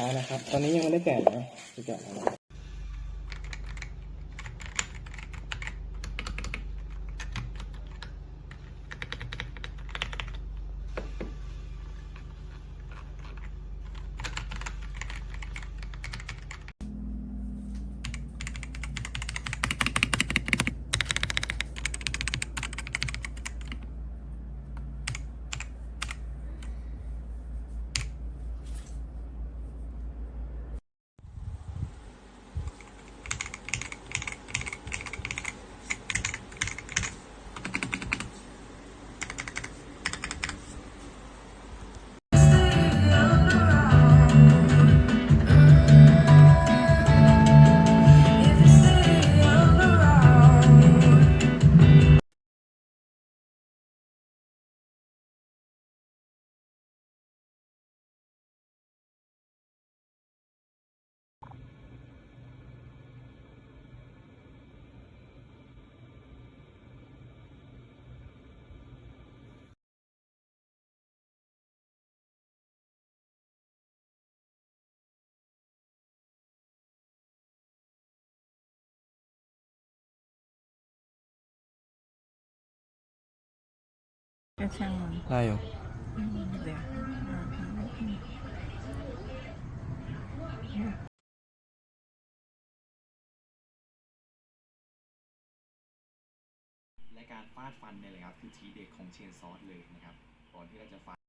แล้วนะครับตอนนี้ยังไม่ได้แกะนะจะแกะแล้วนะก็ช่างมันได้อยู่เดี๋ยวและการฟาดฟันเนี่ยแหละครับคือทีเด็ดของเชนซอสเลยนะครับก่อนที่เราจะฟัน